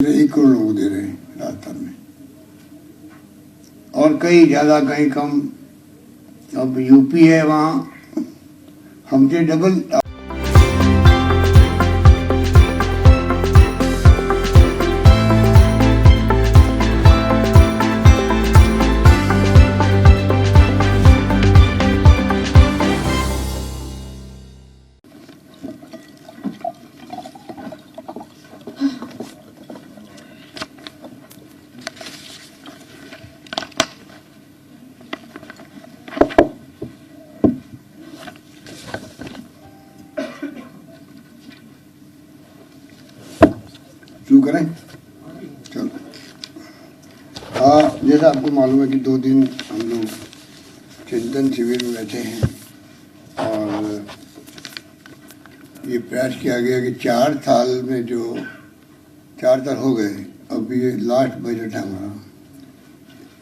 1 करोड़ लोग दे रहे हैं राजस्थान में, और कहीं ज़्यादा कहीं कम। अब यूपी है, वहाँ हमसे डबल। शुरू करें, चलो। जैसा आपको मालूम है कि 2 दिन हम लोग चिंतन शिविर में बैठे हैं, और ये प्रयास किया गया कि 4 साल में जो 4 साल हो गए, अब ये लास्ट बजट है हमारा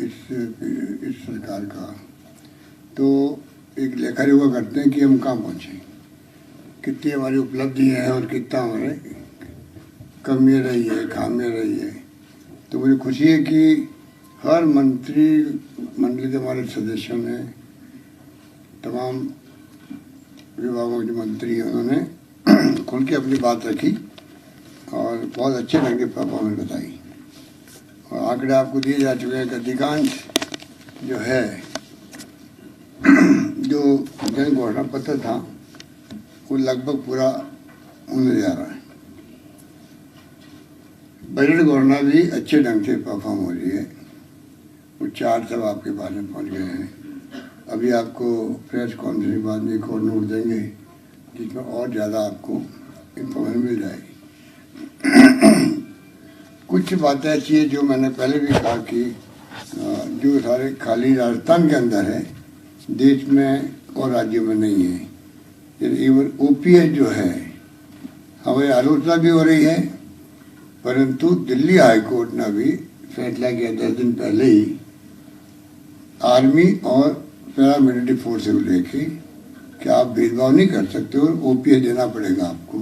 इस सरकार का। तो एक लेखा जोखा करते हैं कि हम कहाँ पहुँचे, कितनी हमारी उपलब्धि है और कितना हमारे कमियाँ रही है, खामियाँ रही है। तो मुझे खुशी है कि हर मंत्री मंडल के हमारे सदस्यों ने, तमाम विभागों के मंत्री हैं, उन्होंने खुल के अपनी बात रखी और बहुत अच्छे ढंग से परफॉर्मेंस बताई। और आंकड़े आपको दिए जा चुके हैं कि अधिकांश जो है जो जन घोषणा पत्र था वो लगभग पूरा होने जा रहा है। बजट घोषणा भी अच्छे ढंग से परफॉर्म हो रही है। वो 4 सब आपके पास में पहुँच गए हैं। अभी आपको प्रेस कॉन्फ्रेंस के बाद में एक और नोट देंगे जिसमें और ज़्यादा आपको इंफॉर्मेशन मिल जाएगी। कुछ बातें ऐसी है जो मैंने पहले भी कहा कि जो सारे खाली राजस्थान के अंदर है, देश में और राज्यों में नहीं है। इवन ओपीएस जो है, हमारी आलोचना भी हो रही है, परंतु दिल्ली हाई कोर्ट ने भी फैसला किया 10 दिन पहले ही आर्मी और पैरामिलिट्री फोर्स को लेके कि आप भेदभाव नहीं कर सकते और ओपीएस देना पड़ेगा आपको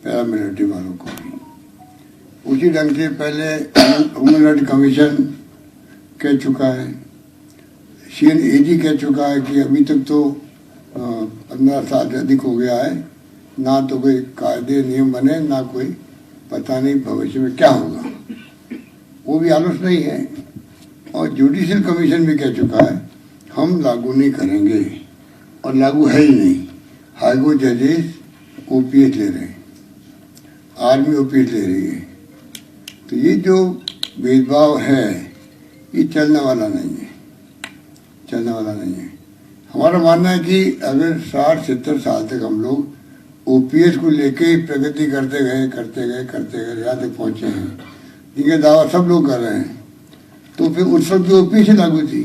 पैरामिलिट्री वालों को भी। उसी ढंग से पहले ह्यूमन राइट कमीशन कह चुका है, CNAG कह चुका है कि अभी तक तो 15 साल से अधिक हो गया है, ना तो कोई कायदे नियम बने, ना कोई पता नहीं भविष्य में क्या होगा। वो भी आलोचना ही है। और जुडिशियल कमीशन भी कह चुका है हम लागू नहीं करेंगे, और लागू है ही नहीं। हाईकोर्ट जजेस ओपीएस ले रहे हैं, आर्मी ओपीएस ले रही है। तो ये जो भेदभाव है ये चलने वाला नहीं है, चलने वाला नहीं है। हमारा मानना है कि अगर 60-70 साल तक हम लोग ओपीएस को लेके प्रगति करते गए यहाँ तक पहुँचे हैं, जिनका दावा सब लोग कर रहे हैं, तो फिर उस वक्त भी ओपीएस ही लागू थी।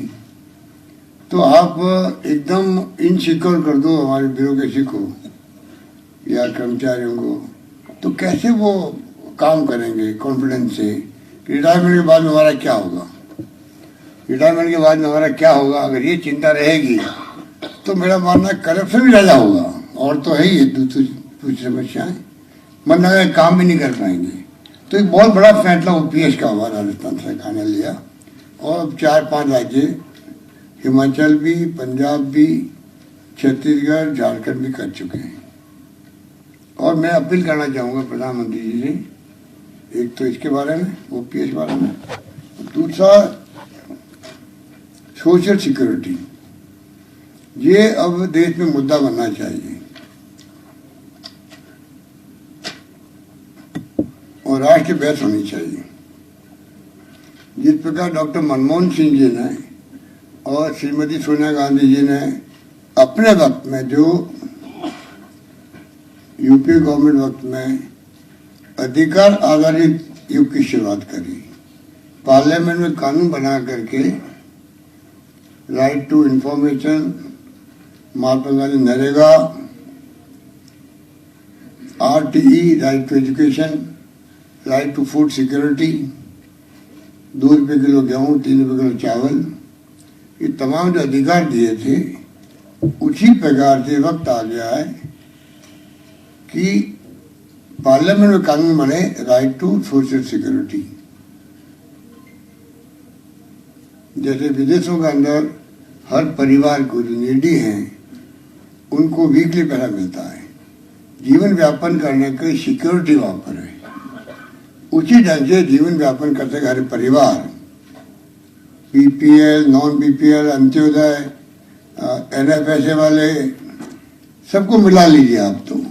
तो आप एकदम इनसिक्योर कर दो हमारे ब्यूरोक्रेसी को या कर्मचारियों को, तो कैसे वो काम करेंगे कॉन्फिडेंस से। रिटायरमेंट के बाद में हमारा क्या होगा, रिटायरमेंट के बाद में हमारा क्या होगा। अगर ये चिंता रहेगी तो मेरा मानना है करप्शन भी ज़्यादा होगा, और तो है ही दूसरी समस्याएं, मतलब काम भी नहीं कर पाएंगे। तो एक बहुत बड़ा फैसला ओपीएस का हुआ राजस्थान सरकार ने लिया, और अब 4-5 राज्य, हिमाचल भी, पंजाब भी, छत्तीसगढ़, झारखंड भी कर चुके हैं। और मैं अपील करना चाहूँगा प्रधानमंत्री जी से, एक तो इसके बारे में, ओपीएस के बारे में, दूसरा सोशल सिक्योरिटी, ये अब देश में मुद्दा बनना चाहिए। और राष्ट्रीय बहस होनी चाहिए। जिस प्रकार डॉक्टर मनमोहन सिंह जी ने और श्रीमती सोनिया गांधी जी ने अपने वक्त में, जो यूपी गवर्नमेंट वक्त में अधिकार आधारित युग की शुरुआत करी, पार्लियामेंट में कानून बना करके right to information, Mahatma Gandhi NREGA, RTE right to education, right to food security, 2 रुपये किलो गेहूँ, 3 रुपये किलो चावल, ये तमाम जो अधिकार दिए थे, उसी प्रकार से वक्त आ गया है कि पार्लियामेंट में कानून बने राइट टू सोशल सिक्योरिटी। जैसे विदेशों के अंदर हर परिवार को जो नीडी हैं उनको वीकली पैसा मिलता है, जीवन व्यापन करने की सिक्योरिटी वहां पर है। उसी ढंग से जीवन व्यापन करते हर परिवार, BPL, non BPL, Antyodaya, NFSA वाले, सबको मिला लीजिए आप। तो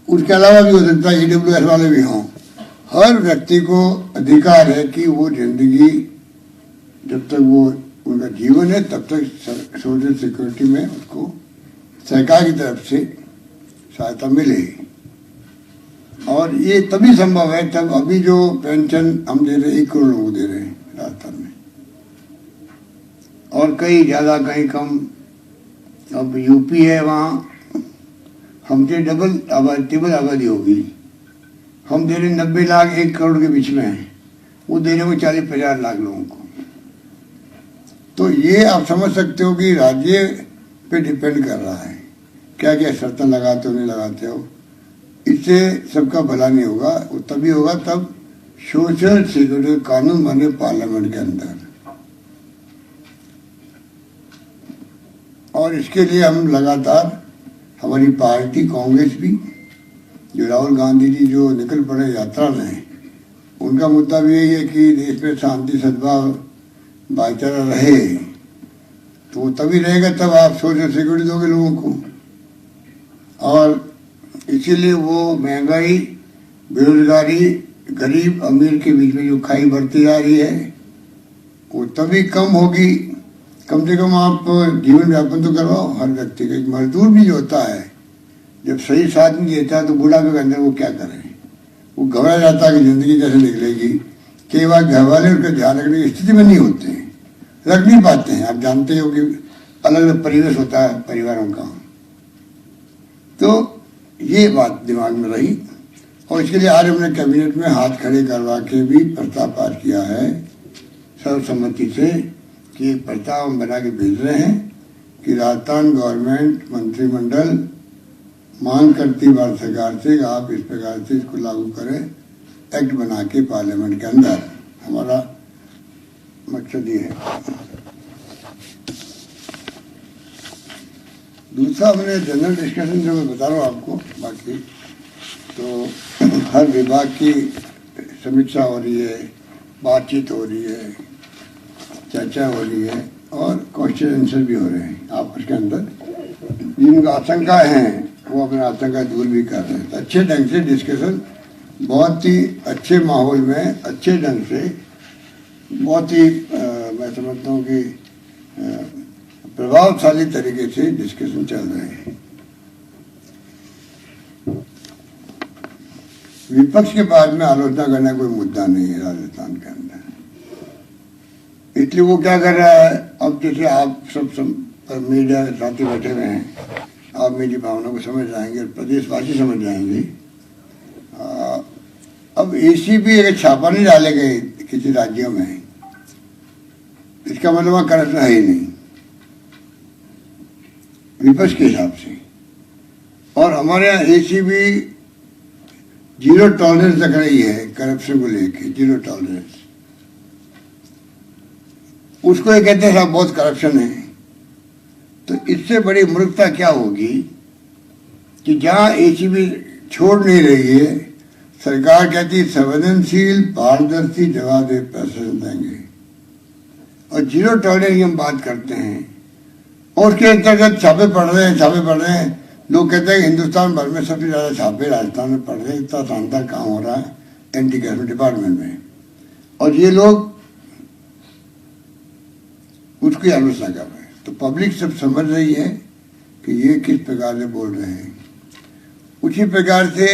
उसके अलावा भी हो सकता है ईडब्ल्यूएस वाले भी हों। हर व्यक्ति को अधिकार है कि वो जिंदगी जब तक वो उनका जीवन है तब तक सोशल सिक्योरिटी में उसको सरकार की तरफ से सहायता मिले। और ये तभी संभव है तब अभी जो पेंशन हम दे रहे 1 करोड़ लोग दे रहे हैं राजस्थान में, और कहीं ज्यादा कहीं कम। अब यूपी है, वहाँ हमसे ट्रिपल आबादी होगी, हम दे रहे 90 लाख 1 करोड़ के बीच में है, वो दे रहे 40-50 लाख लोगों को। तो ये आप समझ सकते हो कि राज्य पे डिपेंड कर रहा है क्या क्या शर्तें लगाते हो नहीं लगाते हो। इससे सबका भला नहीं होगा, वो तभी होगा तब सोशल सिक्योरिटी कानून बने पार्लियामेंट के अंदर। और इसके लिए हम लगातार, हमारी पार्टी कांग्रेस भी, जो राहुल गांधी जी जो निकल पड़े यात्रा में, उनका मुद्दा भी यही है कि देश में शांति सद्भाव भाईचारा रहे। तो वो तभी रहेगा तब आप सोशल सिक्योरिटी दोगे लोगों को। और इसीलिए वो महंगाई, बेरोजगारी, गरीब अमीर के बीच में जो खाई बढ़ती जा रही है वो तभी कम होगी। कम से कम आप जीवन व्यापन तो करवाओ हर व्यक्ति का। एक मजदूर भी जो होता है जब सही साथ नहीं देता तो बुढ़ापे के अंदर वो क्या करे, वो घबरा जाता है कि जिंदगी कैसे निकलेगी। कई बार घर वाले उसका ध्यान रखने की स्थिति में नहीं होते हैं, रख नहीं पाते हैं। आप जानते हो कि अलग अलग परिवेश होता है परिवारों का। तो ये बात दिमाग में रही और इसके लिए आज हमने कैबिनेट में हाथ खड़े करवा के भी प्रस्ताव पास किया है सर्वसम्मति से कि प्रस्ताव हम बना के भेज रहे हैं कि राजस्थान गवर्नमेंट मंत्रिमंडल मांग करती भारत सरकार से आप इस प्रकार से इसको लागू करें, एक्ट बना के पार्लियामेंट के अंदर। हमारा मकसद ये है। दूसरा हमने जनरल डिस्कशन जो मैं बता रहा हूँ आपको, बाकी तो हर विभाग की समीक्षा हो रही है, बातचीत हो रही है, चर्चा हो रही है और क्वेश्चन आंसर भी हो रहे हैं आपस के अंदर। जिनका आशंका है वो अपना आशंका दूर भी कर रहे हैं। तो अच्छे ढंग से डिस्कशन, बहुत ही अच्छे माहौल में, अच्छे ढंग से, बहुत ही मैं समझता हूँ कि प्रभावशाली तरीके से डिस्कशन चल रहे हैं। विपक्ष के बाद में आलोचना करना कोई मुद्दा नहीं है राजस्थान के अंदर, इसलिए वो क्या कर रहा है। अब जैसे आप सब मीडिया साथी बैठे हुए हैं, आप मेरी भावना को समझ जाएंगे और प्रदेशवासी समझ जाएंगे। अब एसीबी अगर छापा नहीं डाले गए किसी राज्यों में, इसका मतलब वहां करप्शन है ही नहीं विपक्ष के हिसाब से। और हमारे यहाँ एसीबी 0 टॉलरेंस रख रही है करप्शन को लेके, 0 टॉलरेंस। उसको ये कहते हैं साहब बहुत करप्शन है। तो इससे बड़ी मूर्खता क्या होगी कि जहां एसीबी छोड़ नहीं रही है, सरकार कहती संवेदनशील पारदर्शी जवाब दे प्रशासन देंगे, और 0 टॉलरेंस की हम बात करते हैं। और उसके अंतर्गत छापे पड़ रहे हैं। लोग कहते हैं हिंदुस्तान भर में सबसे ज्यादा छापे राजस्थान में पड़ रहे हैं, इतना शानदार काम हो रहा है एंटी करप्शन डिपार्टमेंट में, और ये लोग उसकी आलोचना कर रहे हैं। तो पब्लिक सब समझ रही है कि ये किस प्रकार से बोल रहे हैं। उसी प्रकार से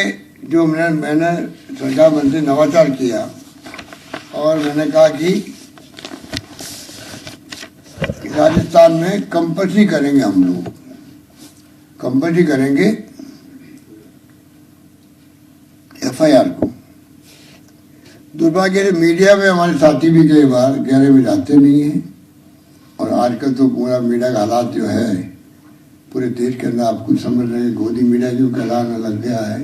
जो मैंने सरकार मंत्री नवाचार किया और मैंने कहा कि राजस्थान में कंपल्सरी करेंगे, हम लोग कंपल्सरी करेंगे एफआईआर को। दुर्भाग्य से मीडिया में हमारे साथी भी कई बार गहरे में जाते नहीं हैं, और आजकल तो पूरा मीडिया का हालात जो है पूरे देश के अंदर आप कुछ समझ रहे हैं, गोदी मीडिया जो कहलाने लग गया है।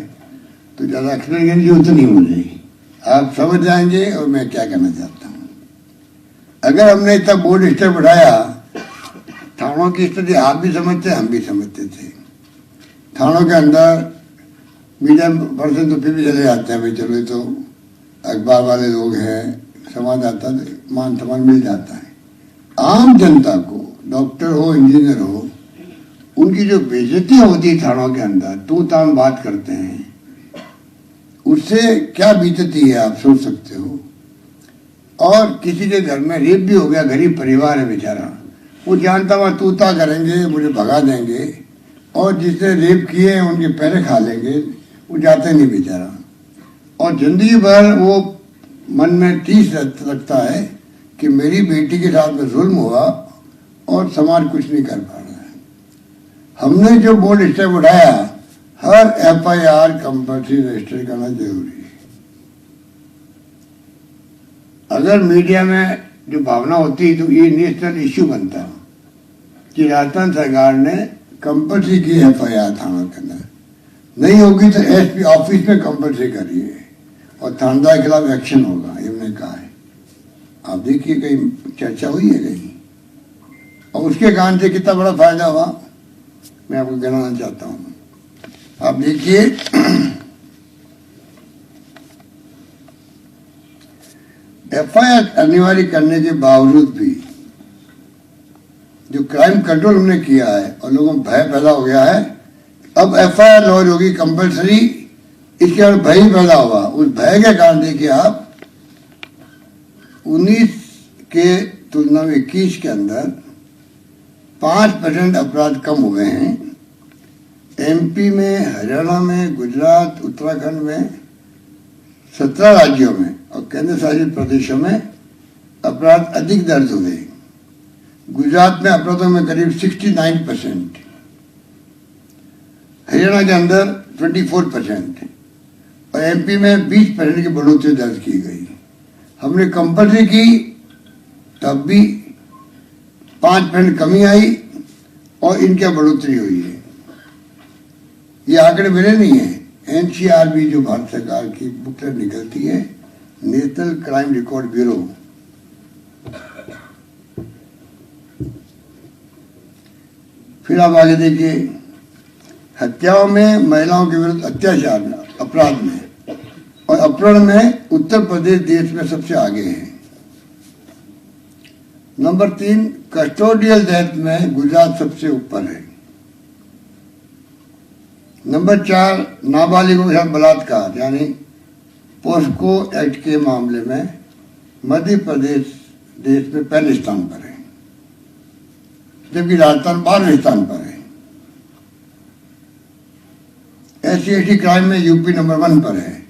तो ज़्यादा एक्सप्लेन की जरूरत नहीं मुझे, आप समझ जाएंगे और मैं क्या कहना चाहता हूँ। अगर हमने इतना बोर्ड स्टेप उठाया, थानों की स्थिति आप भी समझते, हम भी समझते थे। थानों के अंदर मीडिया पर्सन तो फिर भी चले जाते हैं, भाई चलो ये तो अखबार वाले लोग हैं, संवाददाता, मान सम्मान मिल जाता है। आम जनता को, डॉक्टर हो, इंजीनियर हो, उनकी जो बेइज्जती होती है थानों के अंदर, तू तान बात करते हैं, उससे क्या बीतती है आप सोच सकते हो। और किसी के घर में रेप भी हो गया, गरीब परिवार है बेचारा, वो जानता हुआ तू ता करेंगे, मुझे भगा देंगे, और जिसने रेप किए हैं उनके पैरे खा लेंगे, वो जाते नहीं बेचारा। और जिंदगी भर वो मन में टीस रखता है कि मेरी बेटी के साथ में जुल्म हुआ और समाज कुछ नहीं कर पा रहा है। हमने जो बोर्ड स्टेप उठाया, हर FIR कंपल्सरी रजिस्टर करना जरूरी है। अगर मीडिया में जो भावना होती तो ये नेशनल इश्यू बनता कि राजस्थान सरकार ने कंपल्सरी की FIR थाना के अंदर, नहीं होगी तो SP ऑफिस में कंपल्सरी करिए और थानेदार के खिलाफ एक्शन होगा, ये हमने कहा है। आप देखिए कहीं चर्चा हुई है कहीं, और उसके कारण से कितना बड़ा फायदा हुआ मैं आपको गिनाना चाहता हूँ। आप देखिए FIR अनिवार्य करने के बावजूद भी जो क्राइम कंट्रोल हमने किया है और लोगों में भय पैदा हो गया है, अब FIR लॉन्च होगी कंपल्सरी, इसके बाद भय पैदा हुआ। उस भय के कारण देखिए आप 19 के तुलना में 21 के अंदर 5% अपराध कम हुए हैं। MP में, हरियाणा में, गुजरात, उत्तराखंड में, 17 राज्यों में और केंद्र शासित प्रदेशों में अपराध अधिक दर्ज हुए। गुजरात में अपराधों में करीब 69%, हरियाणा के अंदर 24% और MP में 20% की बढ़ोतरी दर्ज की गई। हमने कंपल्सरी की तब भी 5% कमी आई और इनकी बढ़ोतरी हुई है। ये आंकड़े मेरे नहीं है, NCRB जो भारत सरकार की बुकलेट निकलती है, नेशनल क्राइम रिकॉर्ड ब्यूरो, फिर आप आगे देखिए हत्याओं में, महिलाओं के विरुद्ध अत्याचार में, अपराध में और अपहरण में उत्तर प्रदेश देश में सबसे आगे है। नंबर 3 कस्टोडियल डेथ में गुजरात सबसे ऊपर है। नंबर 4 नाबालिगों के साथ बलात्कार यानी पोस्को एक्ट के मामले में मध्य प्रदेश देश में पहले स्थान पर है, जबकि राजस्थान 12वें स्थान पर है। SC/ST क्राइम में यूपी नंबर 1 पर है,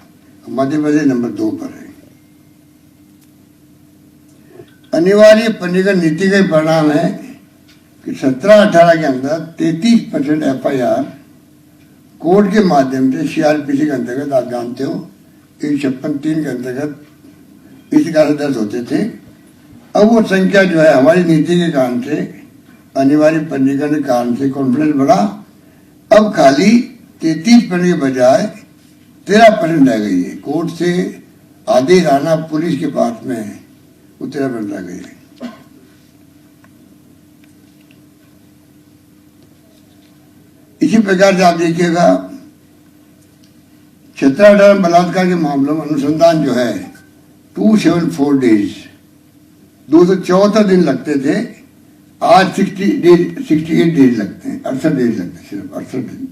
मध्य प्रदेश नंबर 2 पर है। अनिवार्य पंजीकरण नीति का परिणाम है कि 17-18 के अंदर 33% FIR कोर्ट के माध्यम से CRPC के अंतर्गत, आप जानते हो 156(3) के अंतर्गत इस कारण दर्ज होते थे। अब वो संख्या जो है हमारी नीति के कारण से, अनिवार्य पंजीकरण के कारण से कॉन्फिडेंस बढ़ा। अब खाली 33% के बजाय 13% रह गई है। कोर्ट से आदेश आना पुलिस के पास में है, वो 13% रह गई है। इसी प्रकार से आप देखिएगा 17-18 बलात्कार के मामलों में अनुसंधान जो है 274 डेज, 274 दिन लगते थे, आज 68 डेज लगते हैं, 68 डेज लगते हैं, सिर्फ 68 दिन।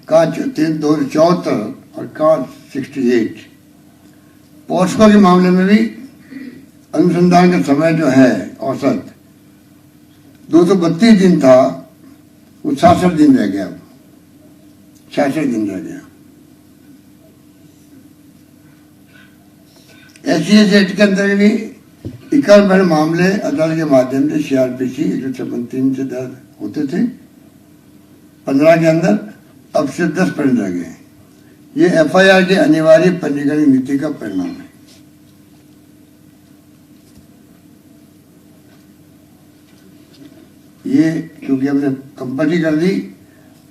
कहाँ 274 और कहाँ 68। पोस्को के मामले में भी अनुसंधान का समय जो है औसत 232 दिन था, वो 66 दिन रह गया, 66 दिन रह गया। SC/ST एक्ट के अंतर्गत भी 51 मामले अदालत के माध्यम से CRPC 156(3) से दर्ज होते थे 15 के अंदर, अब सिर्फ 10% रह गए। ये FIR के अनिवार्य पंजीकरण नीति का परिणाम है। ये क्योंकि हमने कंपल्सरी कर दी,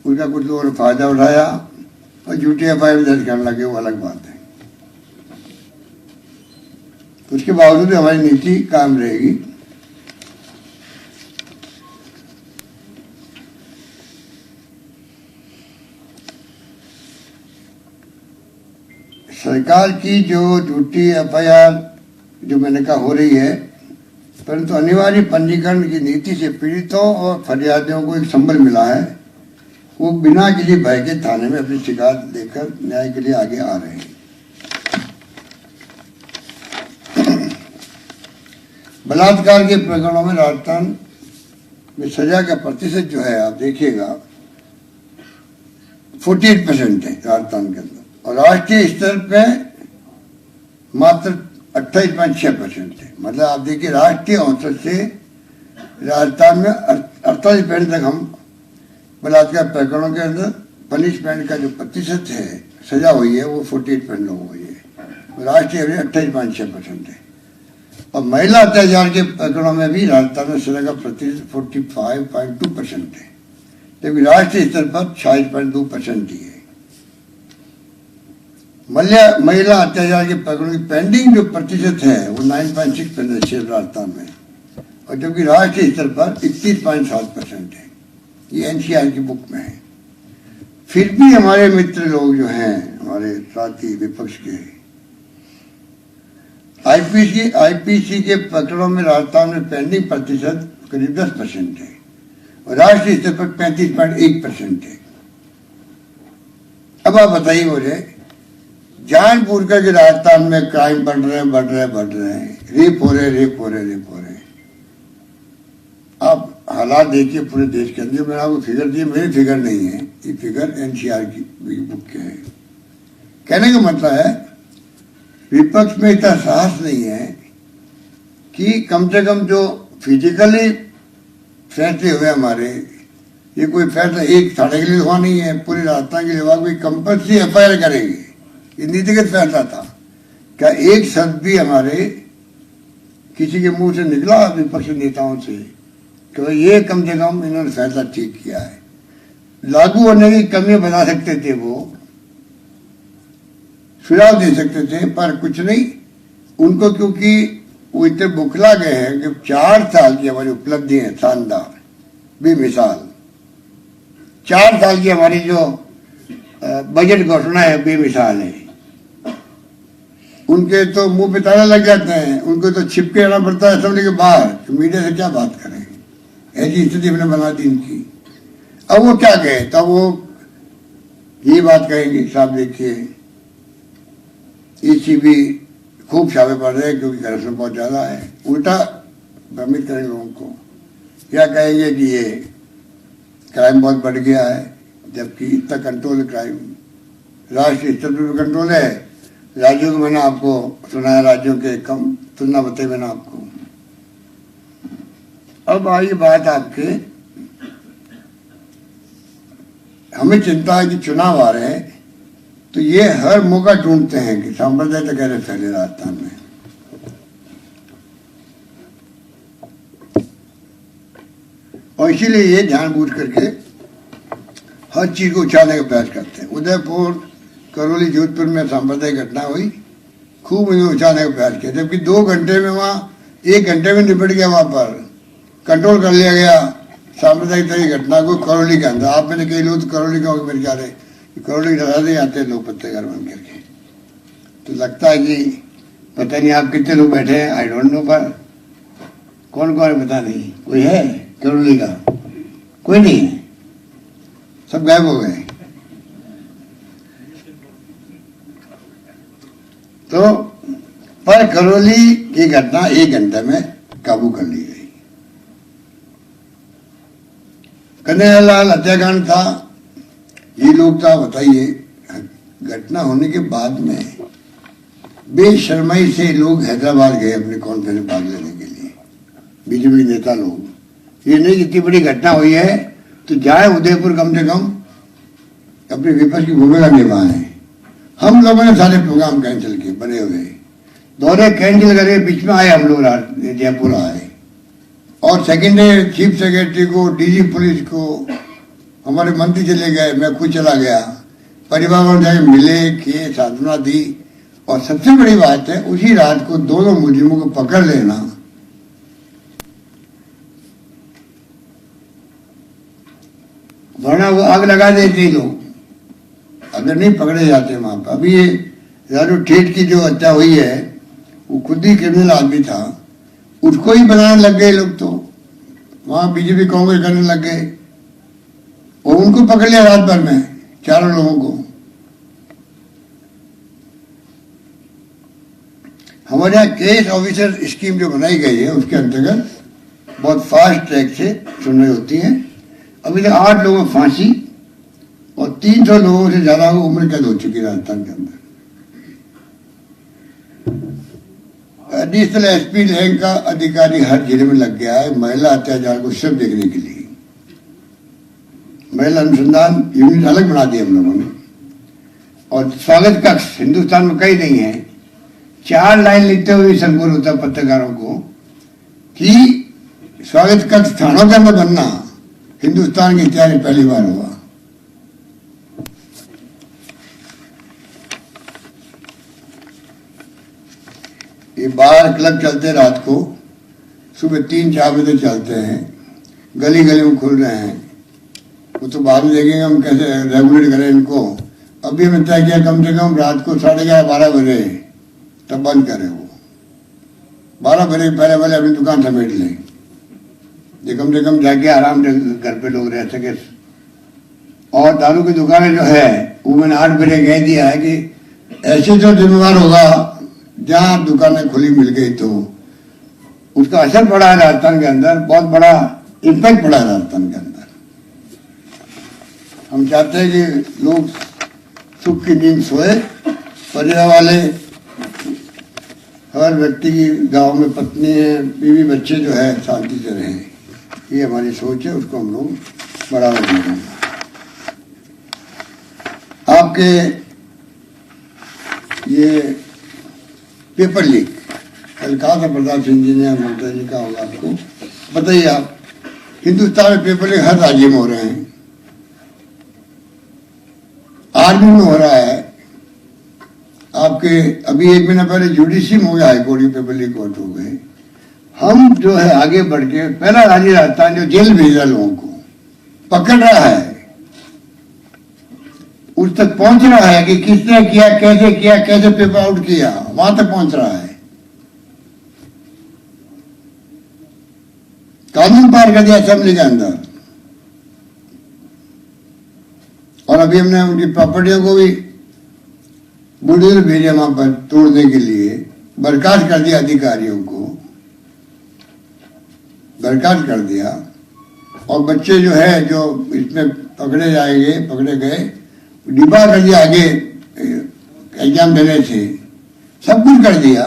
उसका कुछ लोगों ने फायदा उठाया और झूठी एफआईआर दर्ज करने लगे, वो अलग बात है। उसके बावजूद हमारी नीति कायम रहेगी। सरकार की जो झूठी एफआईआर जो मैंने कहा हो रही है, परंतु अनिवार्य पंजीकरण की नीति से पीड़ितों और फरियादियों को एक संबल मिला है। वो बिना किसी भय के थाने में अपनी शिकायत लेकर न्याय के लिए आगे आ रहे हैं। बलात्कार के प्रकरणों में राजस्थान में सजा का प्रतिशत जो है, आप देखिएगा 48% है राजस्थान के अंदर, और राष्ट्रीय स्तर पे मात्र 28.6% है। मतलब आप देखिए राष्ट्रीय औसत से राजस्थान में 48% तक हम बलात्कार प्रकरणों के अंदर पनिशमेंट का जो प्रतिशत है, सजा हुई है, वो 48% हो गई है। राष्ट्रीय एवरेज 28.6% है। और महिला अत्याचार के प्रकरणों में भी राजस्थान में सजा का प्रतिशत 45.2% है, जबकि राष्ट्रीय स्तर पर 26.2% ही है। महिला अत्याचार के प्रकरणों की पेंडिंग जो प्रतिशत है वो 9.6% है राजस्थान में, और जबकि राष्ट्रीय स्तर पर 31.7% है। ये एनसीआर की बुक में है। फिर भी हमारे मित्र लोग जो हैं, हमारे साथी विपक्ष के, आईपीसी के प्रकरणों में राजस्थान में पेंडिंग प्रतिशत करीब 10% है और राष्ट्रीय स्तर पर 35.1% है। अब आप बताइए मुझे, जानबूझ कर के राजस्थान में क्राइम बढ़ रहे हैं, रेप हो रहे। आप हालात देखिए पूरे देश के अंदर। मैंने आपको फिगर दिए, मेरी फिगर नहीं है, ये फिगर एनसीआर की बुक के है। कहने का मतलब है विपक्ष में इतना साहस नहीं है कि कम से कम जो फिजिकली फैसले हुए हमारे, ये कोई फैसला एक थाने के लिए हुआ नहीं है, पूरे राजस्थान के लिए हुआ। कोई कंपल्सरी एफआईआर करेंगे, ये नीतिगत फैसला था। क्या एक शब्द भी हमारे किसी के मुंह से निकला विपक्षी नेताओं से कि ये कम से कम इन्होंने फैसला ठीक किया है? लागू होने की कमियां बता सकते थे, वो सुझाव दे सकते थे, पर कुछ नहीं उनको, क्योंकि वो इतने बुखला गए हैं कि 4 साल की हमारी उपलब्धि है शानदार, बेमिसाल। 4 साल की हमारी जो बजट घोषणा है बेमिसाल है। उनके तो मुंह पे ताला लग जाते हैं, उनको तो छिपके रहना पड़ता है असेंबली के बाहर, तो मीडिया से क्या बात करें। ऐसी स्थिति हमने बना दी इनकी। अब वो क्या कहे, तब वो ये बात कहेंगे, साहब देखिए ईसीबी खूब छापे पड़ रहे हैं क्योंकि करप्शन बहुत ज्यादा है। उल्टा भ्रमित करेंगे लोगों को। क्या कहेंगे कि ये क्राइम बहुत बढ़ गया है, जबकि इतना कंट्रोल है क्राइम, राष्ट्रीय स्तर पर कंट्रोल है। राज्यों को मैंने आपको सुनाया, राज्यों के कम तुलना बताई मैंने आपको। अब आई बात आपके, हमें चिंता है कि चुनाव आ रहे हैं, तो ये हर मौका ढूंढते हैं कि सांप्रदायिकता कैसे फैले राजस्थान में। और इसीलिए ये जानबूझ करके हर चीज को उछालने का प्रयास करते हैं। उदयपुर, करौली, जोधपुर में सांप्रदायिक घटना हुई, खूब इन्हें उछालने का प्रयास किया, जबकि 2 घंटे में वहाँ 1 घंटे में निपट गया, वहां पर कंट्रोल कर लिया गया सांप्रदायिक घटना को करौली के अंदर। आप मैंने कई लोग तो करौली का मेरे ख्याल है करौली डरा दे आते हैं लोग पत्तेदार बन करके। तो लगता है कि पता नहीं आप कितने लोग बैठे हैं, आई डोंट नो, पर कौन कौन है पता नहीं। कोई है करौली का? कोई नहीं है, सब गायब हो गए। तो पर करौली की घटना 1 घंटे में काबू कर ली गई। कन्हैयालाल हत्याकांड था, ये लोग था, बताइए, घटना होने के बाद में बेशर्माई से लोग हैदराबाद गए अपने कॉन्फ्रेंस भाग लेने के लिए, बीजेपी नेता लोग। ये नहीं, इतनी बड़ी घटना हुई है तो जाए उदयपुर, कम से कम अपने विपक्ष की भूमिका निभाएं। हम लोगों ने सारे प्रोग्राम कैंसिल किए, बने हुए दौरे कैंसिल करे, बीच में आए हम लोग जयपुर आए, और सेकेंडरी चीफ सेक्रेटरी को, डीजी पुलिस को, हमारे मंत्री चले गए, मैं खुद चला गया, परिवार वालों जाके मिले, किए, सांत्वना दी। और सबसे बड़ी बात है, उसी रात को दोनों मुजरिमों को पकड़ लेना, वरना वो आग लगा देते लोग अगर नहीं पकड़े जाते वहां पर। अभी ये यारो ठेठ की जो हत्या हुई है, वो खुद ही क्रिमिनल आदमी था, उसको ही बनाने लग गए लोग। तो वहां बीजेपी कांग्रेस करने लग गए और उनको पकड़ लिया रात भर में, चारों लोगों को। हमारे यहाँ केस ऑफिसर स्कीम जो बनाई गई है, उसके अंतर्गत बहुत फास्ट ट्रैक से सुनवाई होती है। अभी तक 8 लोगों को फांसी और 300 लोगों से ज्यादा को उम्र कैद हो चुकी है राजस्थान के अंदर। एडिशनल एसपी रैंक का अधिकारी हर जिले में लग गया है महिला अत्याचार को सिर्फ देखने के लिए। महिला अनुसंधान यूनिट अलग बना दी हम लोगों ने। और स्वागत कक्ष हिंदुस्तान में कहीं नहीं है। 4 लाइन लिखते हुए संकुल होता है पत्रकारों को कि स्वागत कक्ष थानों के अंदर बनना हिंदुस्तान के इतिहास में पहली बार हुआ। ये बार क्लब चलते रात को, सुबह 3-4 बजे चलते हैं, गली गली में खुल रहे हैं। वो तो बाद में देखेंगे हम कैसे रेगुलेट करें इनको। अभी हमने तय किया कम से कम रात को 11:30-12 बजे तब बंद करें। वो 12 बजे पहले पहले अपनी दुकान समेट लें, जो कम से कम जाके आराम से घर पे लोग रह सके। और दारू की दुकानें जो है वो मैंने 8 बजे कह दिया है कि ऐसे जो जिम्मेवार होगा जहां दुकानें खुली मिल गई तो उसका असर पड़ा है राजस्थान के अंदर, बहुत बड़ा इम्पैक्ट पड़ा है राजस्थान के अंदर। हम चाहते हैं कि लोग सुख की नींद सोए, परिवार वाले, हर व्यक्ति की गांव में पत्नी है, बीवी बच्चे जो है शांति से रहें। ये हमारी सोच है, उसको हम लोग बढ़ावा देंगे। आपके ये पेपर लीक कल कहा था प्रताप सिंह जी ने, ममता जी का होगा आपको बताइए। आप हिंदुस्तान में पेपर लीक हर राज्य में हो रहे हैं, आर्मी में हो रहा है। आपके अभी 1 महीना पहले जुडिशरी में हो गया, हाईकोर्ट के पेपर लीक कोर्ट हो गए। हम जो है आगे बढ़ के पहला राज्य राजस्थान जो जेल भेजा लोगों को पकड़ रहा है, उस तक पहुंच रहा है कि किसने किया, कैसे पेपर आउट किया, वहां तक पहुंच रहा है। कानून पार कर दिया असेंबली के अंदर। और अभी हमने उनकी प्रॉपर्टियों को भी बुलडोजर भेजे वहां पर तोड़ने के लिए, बर्खास्त कर दिया, अधिकारियों को बर्खास्त कर दिया। और बच्चे जो है जो इसमें पकड़े गए, डिब्बा कर दिया आगे एग्जाम देने से, सब कुछ कर दिया,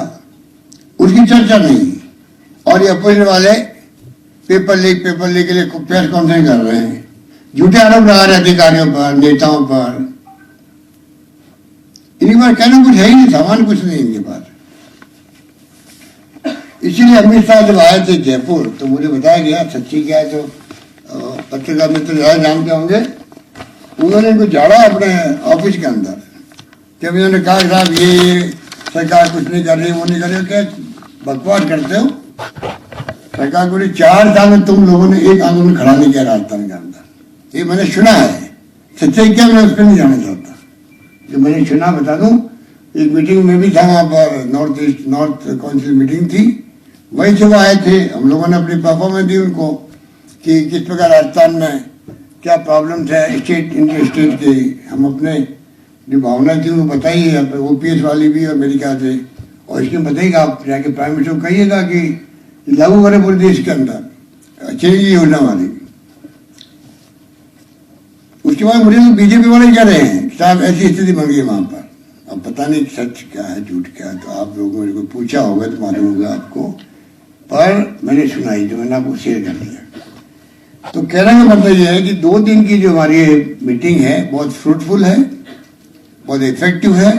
उसकी चर्चा नहीं। और ये अपोजिशन वाले पेपर लीक के लिए प्रेस कॉन्फ्रेंस कर रहे हैं, झूठे आरोप लगा रहे अधिकारियों पर, नेताओं पर। इनके पास कहना कुछ है ही नहीं, सामान कुछ नहीं इनके पास। इसीलिए अमित शाह जब आए थे जयपुर तो मुझे बताया गया, सच्ची क्या है तो पत्रकार मित्र ज्यादा जानते होंगे, उन्होंने इनको झाड़ा अपने ऑफिस के अंदर। जब इन्होंने कहा साहब ये सरकार कुछ नहीं कर रही, वो नहीं कर रही, क्या बकवास करते हो। सरकार को 4 साल में तुम लोगों ने एक आंदोलन खड़ा नहीं किया राजस्थान के अंदर। ये मैंने सुना है, सच्चाई क्या मैं उस पर नहीं जाना चाहता। जो मैंने सुना बता दूं, एक मीटिंग में भी था, वहां पर नॉर्थ काउंसिल मीटिंग थी, वही से वो आए थे। हम लोगों ने अपनी परफॉर्मेंस दी उनको कि किस प्रकार राजस्थान में क्या प्रॉब्लम्स है स्टेट इंटर स्टेट के। हम अपने जो भावना थी वो बताइए, ओपीएस वाली भी और मेरी क्या थे। और इसमें बताइएगा, आप जाके प्राइम मिनिस्टर को कहिएगा कि लागू करें पूरे देश के अंदर चेंज योजना वाली। उसके बाद मुझे तो बीजेपी वाले कह रहे हैं साहब ऐसी स्थिति बन गई वहां पर। अब पता नहीं सच क्या है झूठ क्या है, तो आप लोगों ने कोई पूछा होगा तो मालूम होगा आपको, पर मैंने सुनाई जो मैंने आपको शेयर कर दिया। तो कहने का मतलब यह है कि 2 दिन की जो हमारी मीटिंग है बहुत फ्रूटफुल है, बहुत इफेक्टिव है।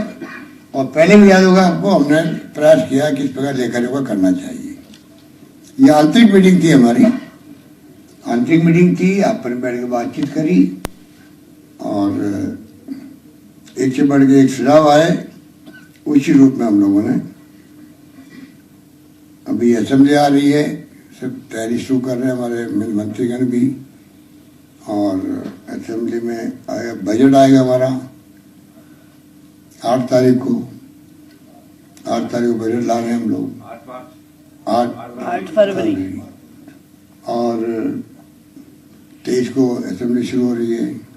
और पहले भी याद होगा आपको, हमने प्रयास किया किस प्रकार लेकर योगा करना चाहिए। ये आंतरिक मीटिंग थी हमारी, आंतरिक मीटिंग थी, आप पर बैठ के बातचीत करी और बढ़ के एक सुझाव आए, उसी रूप में हम लोगों ने अभी असेंबली आ रही है, सब तैयारी शुरू कर रहे हैं हमारे मंत्रीगण भी, और असेंबली में आएगा, बजट आएगा हमारा 8 तारीख को। 8 तारीख को बजट ला रहे हैं हम लोग, 8 फरवरी, और 23 को असेंबली शुरू हो रही है।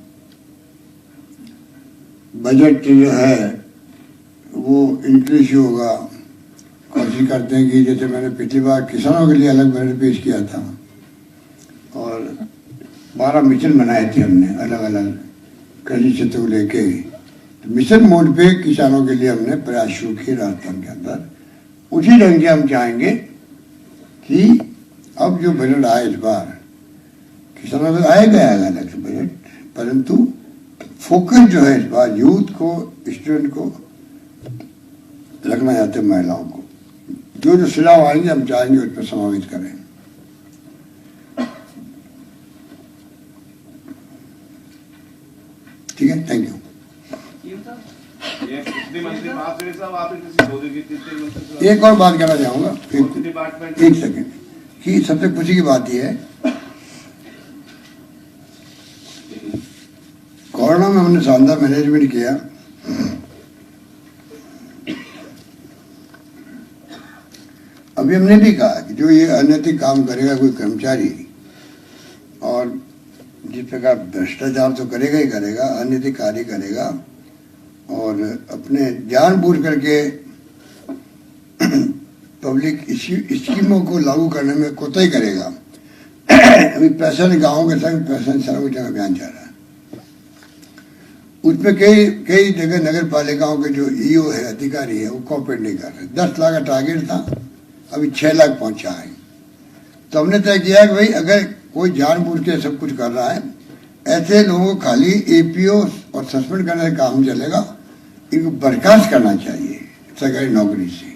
बजट जो है वो इंक्रीज होगा। कोशिश करते हैं कि जैसे मैंने पिछली बार किसानों के लिए अलग बजट पेश किया था, और 12 मिशन बनाए थे हमने अलग अलग कृषि क्षेत्र को लेके। तो मिशन मोड पे किसानों के लिए हमने प्रयास शुरू किए राजस्थान के अंदर। उसी ढंग से हम चाहेंगे कि अब जो बजट आए इस बार, किसानों को आएगा अलग से बजट, परंतु फोकस जो है इस बार यूथ को, स्टूडेंट को रखना चाहते हैं, महिलाओं को। जो जो सुझाव आएंगे हम चाहेंगे उस पर समावेश करें। ठीक है, थैंक यू। एक और बात कहना चाहूंगा, एक सेकेंड, कि सबसे खुशी की बात यह है, कोरोना में हमने शानदार मैनेजमेंट किया। अभी हमने भी कहा कि जो ये अनैतिक काम करेगा कोई कर्मचारी, और जिस प्रकार भ्रष्टाचार तो करेगा ही करेगा, अनैतिक कार्य करेगा, और अपने जानबूझ करके पब्लिक स्कीमों को लागू करने में कोताही करेगा। अभी पैसा गाँव के संग पैसा सर्वेक्षण अभियान चल रहा है, उसमें कई जगह नगर पालिकाओं के जो ईओ है, अधिकारी है, वो कॉपरेट नहीं कर रहे। 10 लाख का टारगेट था, अभी 6 लाख पहुंचा है। तो हमने तय किया कि भाई अगर कोई जानबूझ के सब कुछ कर रहा है, ऐसे लोगों को खाली एपीओ और सस्पेंड करने का काम चलेगा, इनको बर्खास्त करना चाहिए सरकारी नौकरी से।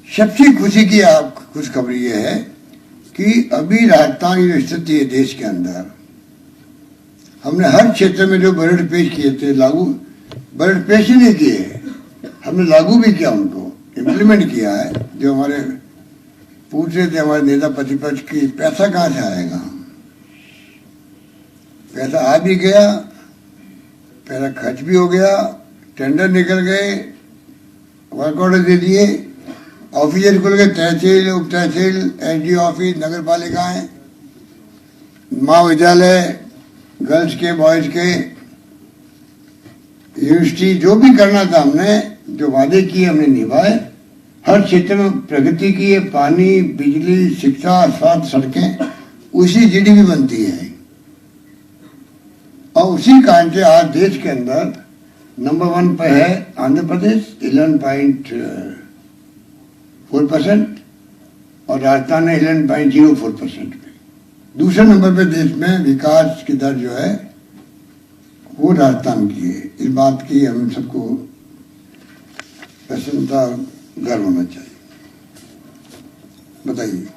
सबसे खुशी की खुशखबरी ये है कि अभी राजस्थान की जो स्थिति है देश के अंदर, हमने हर क्षेत्र में जो बजट पेश किए थे, लागू बजट पेश ही नहीं किए, हमने लागू भी किया, उनको इम्प्लीमेंट किया है। जो हमारे पूछ रहे थे हमारे नेता प्रतिपक्ष की, पैसा कहाँ से आएगा, पैसा आ भी गया, पैसा खर्च भी हो गया, टेंडर निकल गए, वर्क ऑर्डर दे दिए, ऑफिसर खुल गए, तहसील, उप तहसील, एसडी ऑफिस, नगर पालिकाएं, महाविद्यालय, गर्ल्स के, बॉयज के, यूनिवर्सिटी, जो भी करना था हमने, जो वादे किए हमने निभाए। हर क्षेत्र में प्रगति की है, पानी, बिजली, शिक्षा, स्वास्थ्य, सड़कें, उसी जीडीपी बनती है। और उसी कारण से आज देश के अंदर नंबर 1 पर है आंध्र प्रदेश 11.4%, और राजस्थान है 11.04% पे। दूसरे नंबर पे देश में विकास की दर जो है वो राजस्थान की है। इस बात की हम सबको प्रसन्नता, गर्व होना चाहिए। बताइए।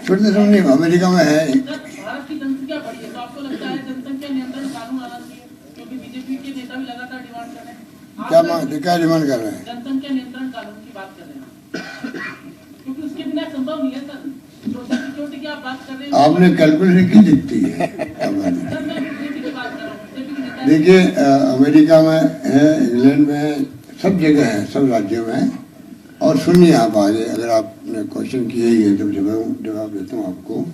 छोटे देशों में, अमेरिका में है। भारत की जनसंख्या बढ़ी है, तो आपको लगता है जनसंख्या नियंत्रण कानून आना चाहिए? क्योंकि बीजेपी के नेता भी लगातार डिमांड कर रहे हैं। क्या डिमांड कर रहे हैं? जनसंख्या नियंत्रण कानून की बात कर रहे हैं, क्योंकि उसके बिना संभव नहीं है सर। सोशल सिक्योरिटी की आप बात कर रहे हैं, आपने कैलकुलेशन की दिखती है। देखिए, अमेरिका में है, इंग्लैंड में, सब जगह है, सब राज्यों में। और सुनिए आप आगे, अगर आपने क्वेश्चन किया ही है तो जवाब देता हूँ आपको।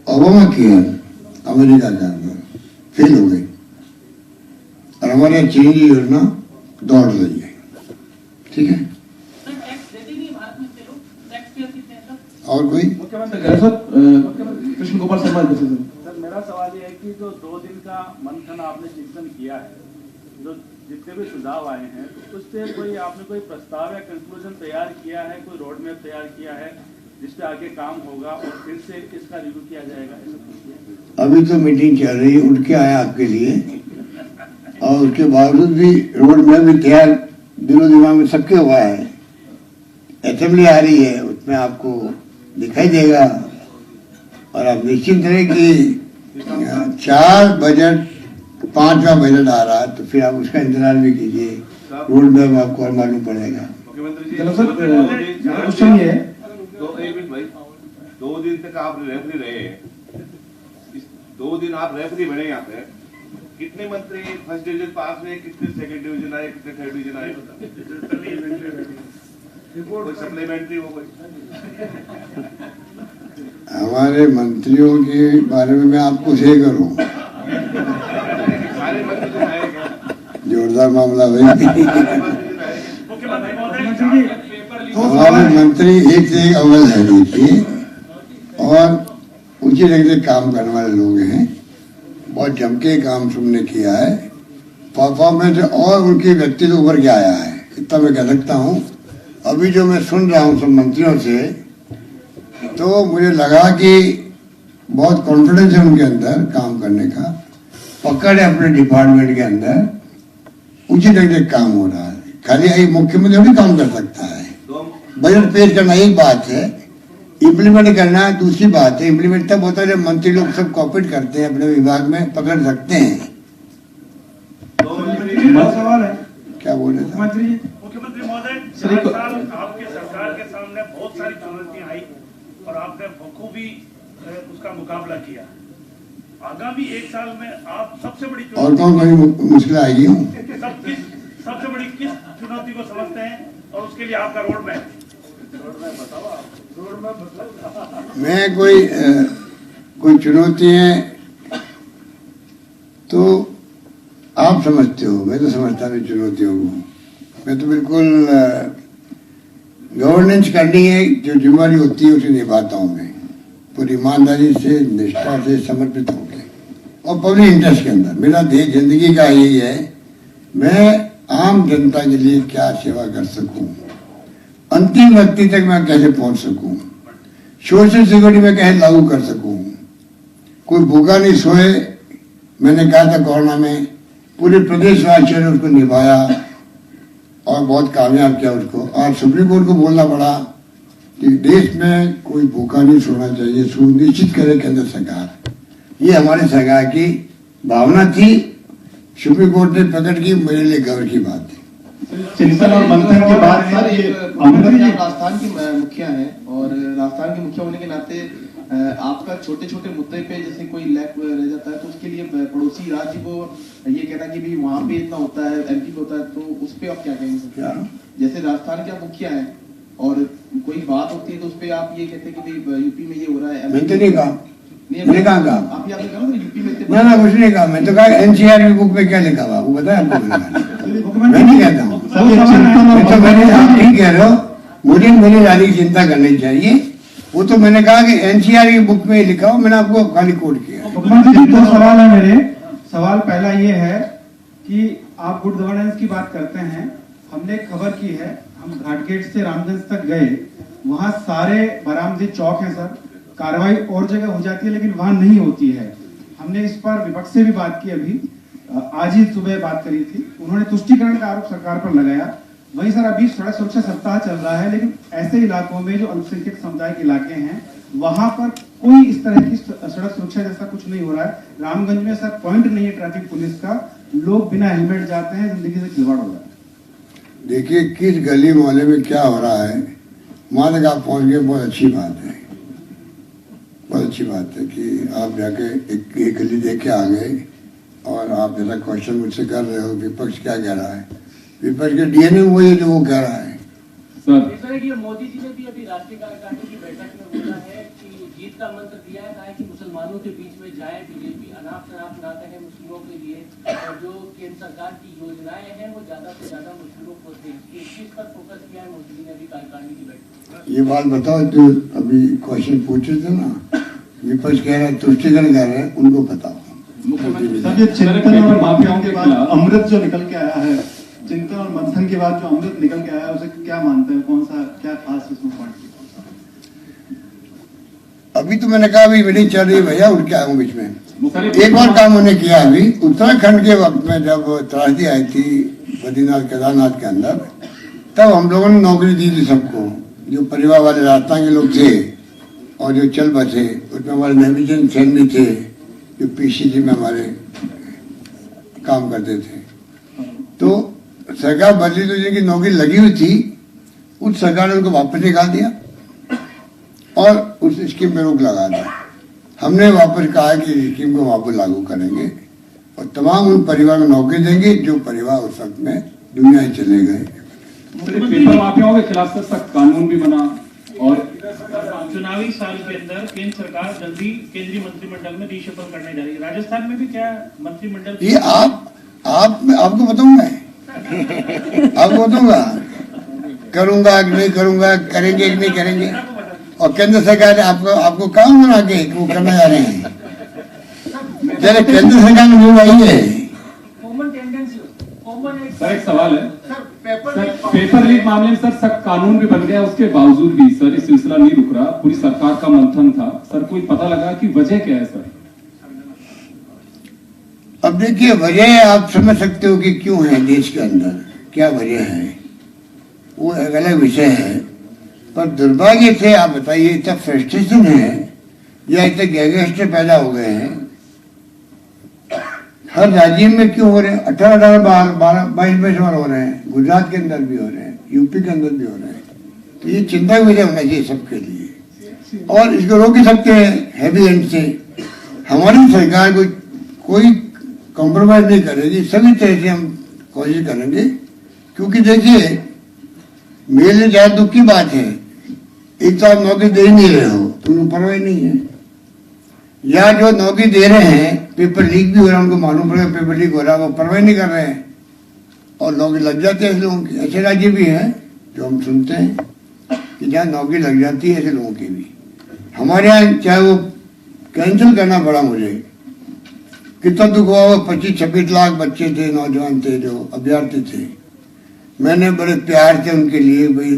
ओबामा किया अमेरिका के अंदर, फेल हो गई, और हमारे चेंज योजना दौड़ रही है। ठीक है, और कोई? कृष्ण गोपाल शर्मा। सर, मेरा सवाल ये है कि जो 2 दिन का मंथन आपने चिंतन किया है, जो जितने भी सुझाव आए हैं, तो उससे कोई आपने कोई प्रस्ताव या कंक्लूजन तैयार किया है, कोई रोड मैप तैयार किया है जिस पे आगे काम होगा और फिर से इसका रिव्यू किया जाएगा? ऐसा कुछ? अभी तो मीटिंग चल रही है, उठ के आया आपके लिए, और उसके बावजूद भी रोड में भी तैयार दिलो दिमाग में सबके हुआ है। असेंबली आ रही है, उसमें आपको दिखाई देगा और आप निश्चिंत रहे कि 4 बजट 5वां बजट आ रहा है तो फिर आप उसका इंतजार भी कीजिए, रोड मैप आपको और मालूम पड़ेगा। मुख्यमंत्री जी, चलो सर, क्वेश्चन ये है, तो एक मिनट भाई, 2 दिन तक आप रेफरी रहे हैं, इस 2 दिन आप रेफरी बने यहाँ पे, कितने मंत्री फर्स्ट डिवीजन पास हुए, कितने सेकंड डिवीजन आए, कितने थर्ड डिवीजन आए, कोई सप्लीमेंट्री हो कोई? हमारे मंत्रियों के बारे में मैं आपको शेयर करूं, सारे मंत्री जो आए क्या? जोरदार मामला भाई। हमारे मंत्री एक से एक अव्वल है देखिए, और ऊंचे रंग से काम करने वाले लोग हैं, बहुत जम के काम सबने किया है, परफॉर्मेंस और उनके व्यक्तित्व उभर के आया है, इतना मैं कह सकता हूँ। अभी जो मैं सुन रहा हूँ सब मंत्रियों से, तो मुझे लगा कि बहुत कॉन्फिडेंस है उनके अंदर काम करने का, पकड़ है अपने डिपार्टमेंट के अंदर, उचित ढंग से काम हो रहा है। खाली एक मुख्यमंत्री भी काम कर सकता है, बजट पेश करना एक बात है, इम्प्लीमेंट करना दूसरी बात है। इम्प्लीमेंट तब होता है जब मंत्री लोग सब कॉपरेट करते हैं, अपने विभाग में पकड़ सकते हैं। सवाल है, क्या बोल रहे थे मुख्यमंत्री महोदय, 4 साल आपके सरकार के सामने बहुत सारी चुनौतियां आई और आपने बखूबी उसका मुकाबला किया। आगामी 1 साल में आप सबसे बड़ी और कौन कौन मुश्किल आएगी? सबसे बड़ी किस चुनौती को समझते हैं और उसके लिए आपका रोड मैप बताओ। मैं कोई चुनौतियां तो आप समझते हो, मैं तो समझता नहीं चुनौतियों को। मैं तो बिल्कुल गवर्नेंस करनी है, जो जिम्मेदारी होती है उसे निभाता हूँ मैं पूरी ईमानदारी से, निष्ठा से, समर्पित होकर और पब्लिक इंटरेस्ट के अंदर। मेरा देश जिंदगी का यही है, मैं आम जनता के लिए क्या सेवा कर सकूं, अंतिम व्यक्ति तक मैं कैसे पहुंच सकूं, सोशल सिक्योरिटी में कैसे लागू कर सकूं, कोई भूखा नहीं सोए। मैंने कहा था कोरोना में, पूरे प्रदेशवासियों ने उसको निभाया और बहुत कामयाब किया उसको। और सुप्रीम कोर्ट को बोलना पड़ा कि देश में कोई भूखा नहीं सोना चाहिए, सुनिश्चित करे केंद्र सरकार। ये हमारी सरकार की भावना थी, सुप्रीम कोर्ट ने प्रकट की, मेरे लिए गर्व की बात है। चिंतन और मंथन के बाद सर, ये अमृत जी राजस्थान की मुखिया है और राजस्थान के मुखिया होने के नाते आपका छोटे छोटे मुद्दे पे जैसे कोई लैक रह जाता है तो उसके लिए पड़ोसी राज्य को ये कहता है कि भाई वहाँ पे इतना होता है, एमपी पे होता है, तो उस पे आप क्या कहेंगे? क्या? जैसे राजस्थान के आप मुखिया है और कोई बात होती है तो उस पे आप ये कहते हैं कि भाई यूपी में ये हो रहा है। मैंने तो नहीं कहा, मैंने कहा आप आपने कहा ना यूपी में ना कुछ नहीं कहा। मैं तो कहा एनसीआर की बुक में क्या लिखा हुआ वो बताया आपको। मैं नहीं कहता हूँ, मैं तो मैंने आप ठीक कह रहे हो, मुझे मेरी रानी की चिंता करनी चाहिए। वो तो मैंने कहा कि एनसीआर की बुक में लिखा हो, मैंने आपको खाली कोट किया। मुख्यमंत्री जी 2 सवाल है मेरे। सवाल पहला ये है कि आप गुड गवर्नेंस की बात करते हैं, हमने एक खबर की है, हम घाटगेट से रामगंज तक गए, वहां सारे बरामदे चौक हैं सर, कार्रवाई और जगह हो जाती है लेकिन वहां नहीं होती है। हमने इस पर विपक्ष से भी बात की, अभी आज ही सुबह बात करी थी, उन्होंने तुष्टिकरण का आरोप सरकार पर लगाया। वहीं सर अभी सड़क सुरक्षा सप्ताह चल रहा है, लेकिन ऐसे इलाकों में जो अल्पसंख्यक समुदाय के इलाके हैं वहां पर कोई इस तरह की सड़क सुरक्षा जैसा कुछ नहीं हो रहा है। रामगंज में सर पॉइंट नहीं है ट्रैफिक पुलिस का, लोग बिना हेलमेट जाते हैं, जिंदगी से खिलवाड़ हो रहा है। देखिए किस गली मोहल्ले में क्या हो रहा है, वहां तक आप पहुंच गए, बहुत अच्छी बात है। बहुत अच्छी बात है कि आप जाके एक गली देख के आ गए और आप ऐसा क्वेश्चन मुझसे कर रहे हो विपक्ष क्या कह रहा है। विपक्ष के डीएनए वही है जो वो कह रहा है। सर मोदी जी ने भी अभी राष्ट्रीय कार्यकारिणी की बैठक में बोला है कि जीत का मंत्र दिया है, कहा है कि मुसलमानों के बीच में जाए बीजेपी, अनाप शनाप ना कहे मुस्लिमों के लिए, और जो केंद्र सरकार की योजनाएं हैं वो ज्यादा से ज्यादा मुस्लिमों को दें। इस चीज पर फोकस किया है मोदी जी ने अभी कार्यकारिणी की बैठक। ये बात बताओ, जो अभी क्वेश्चन पूछे थे ना, विपक्ष कह रहे हैं तुष्टिकरण कर रहे हैं, उनको बताओ। सर, ये चिंतन और माफियाओं के बाद अमृत जो निकल के आया है, चिंतन और मंथन के बाद जो अमृत निकल के आया है, उसे क्या मानते हैं, कौन सा क्या खास इसमें पॉइंट? अभी तो मैंने कहा अभी मीटिंग चल रही है भैया, उठ के आया हूँ बीच में। सर, एक और काम उन्होंने किया अभी उत्तराखंड के वक्त में जब त्रासदी आई थी बद्रीनाथ केदारनाथ के अंदर, तब हम लोगों ने नौकरी दी थी सबको, जो परिवार वाले राजस्थान के लोग थे और जो चल बसे, उसमें हमारे नेविजन सेन भी थे जो पीसीसी में हमारे काम करते थे। तो सरकार बदली तो जिनकी नौकरी लगी हुई थी, उस सरकार ने उनको वापस निकाल दिया और उस स्कीम पे रोक लगा दी। हमने वापस कहा कि स्कीम को वापस लागू करेंगे और तमाम उन परिवार को नौकरी देंगे जो परिवार उस वक्त में दुनिया से चले गए। पेपर माफियाओं के खिलाफ सख्त कानून भी बना और चुनावी साल के अंदर केंद्र सरकार जल्दी केंद्रीय मंत्रिमंडल में रीशफल करने जा रही है। राजस्थान में भी क्या मंत्रिमंडल ये आपको बताऊंगा आपको बताऊंगा करूंगा कि नहीं करूंगा, करेंगे कि नहीं करेंगे। और केंद्र सरकार ने आपको काम बना के वो करने जा रहे हैं। जरा केंद्र सरकार में जो आई है। सर एक सवाल है सर, पेपर लीक मामले में सर सख्त कानून भी बन गया, उसके बावजूद भी सर ये सिलसिला नहीं रुक रहा, पूरी सरकार का मंथन था सर, कोई पता लगा कि वजह क्या है सर? अब देखिए वजह आप समझ सकते हो कि क्यों है देश के अंदर, क्या वजह है, वो एक अलग विषय है। पर दुर्भाग्य से आप बताइए इतना फ्रस्ट्रेशन है या इतने गैंगस्टर पैदा हो गए हैं हर राज्य में, क्यों हो रहे हैं? 18-22 बार हो रहे हैं, गुजरात के अंदर भी हो रहे हैं, यूपी के अंदर भी हो रहे हैं। तो ये चिंता का विषय होना चाहिए सबके लिए और इसको रोक ही सकते हैं हैवी एंड से। हमारी सरकार कोई कॉम्प्रोमाइज नहीं करेगी, सभी तरह से हम कोशिश करेंगे। क्योंकि देखिए मेरे लिए ज्यादा दुख की बात है, एक तो आप नौकरी दे ही नहीं रहे हो तो उनको परवाह नहीं है, या जो नौकरी दे रहे हैं पेपर लीक भी हो रहा है, उनको मालूम पड़ेगा पेपर लीक हो रहा है, वो परवाह नहीं कर रहे हैं और नौकरी लग जाती है ऐसे लोगों की। ऐसे राज्य भी हैं जो हम सुनते हैं कि जहाँ नौकरी लग जाती है ऐसे लोगों की भी। हमारे यहाँ चाहे वो कैंसिल करना पड़ा मुझे, कितना दुख हुआ। वो 25-26 लाख बच्चे थे, नौजवान थे जो अभ्यर्थी थे, मैंने बड़े प्यार से उनके लिए भाई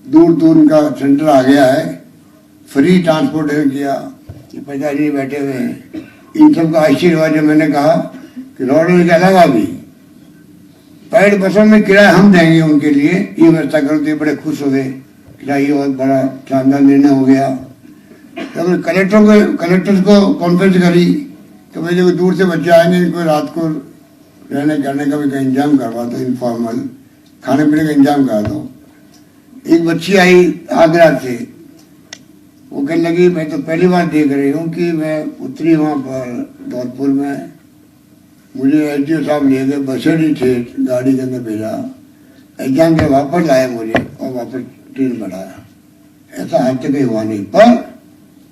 दूर दूर उनका सेंटर आ गया है, फ्री ट्रांसपोर्टेशन किया, ये पिताजी बैठे हुए हैं, इन सबका आशीर्वाद। मैंने कहा कि रोडवेज के अलावा भी प्राइवेट बसों में किराया हम देंगे उनके लिए, ये व्यवस्था करो, तो बड़े खुश हो गए। किराया बहुत बड़ा शानदार निर्णय हो गया। तब कलेक्टर को कॉन्फ्रेंस करी कि भाई जो दूर से बच्चे आएंगे इनको रात को रहने करने का भी कहीं इंतजाम करवा दो, इनफॉर्मल खाने पीने का इंतजाम करा दो। एक बच्ची आई आगरा से, वो कहने लगी मैं तो पहली बार देख रही हूँ कि मैं उतरी वहाँ पर धौलपुर में, मुझे एसडीओ साहब ले गए, बसेड़ी थे गाड़ी के अंदर भेजा, एग्जाम के वापस लाया मुझे और वापस ट्रेन बढ़ाया। ऐसा आज तक हुआ नहीं, पर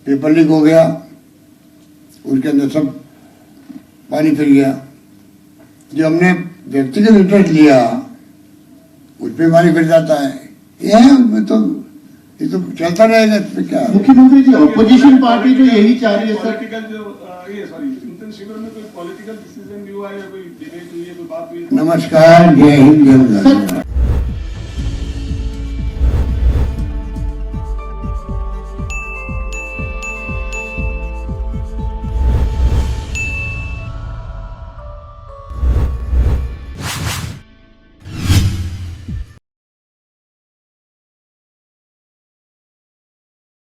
पेपर लीक हो गया, उसके अंदर सब पानी फिर गया। जो हमने व्यक्तिगत इंटरेस्ट लिया उस पर पानी फिर जाता है। ये तो चलता रहेगा, इसमें क्या। मुख्यमंत्री जी ऑपोजिशन पार्टी जो यही चाह रही है सर, पॉलिटिकल जो ये सॉरी चिंतन शिविर में कोई पॉलिटिकल डिसीजन भी हुआ है, कोई डिबेट हुई है, कोई बात हुई है? नमस्कार, जय हिंद, जय भारत।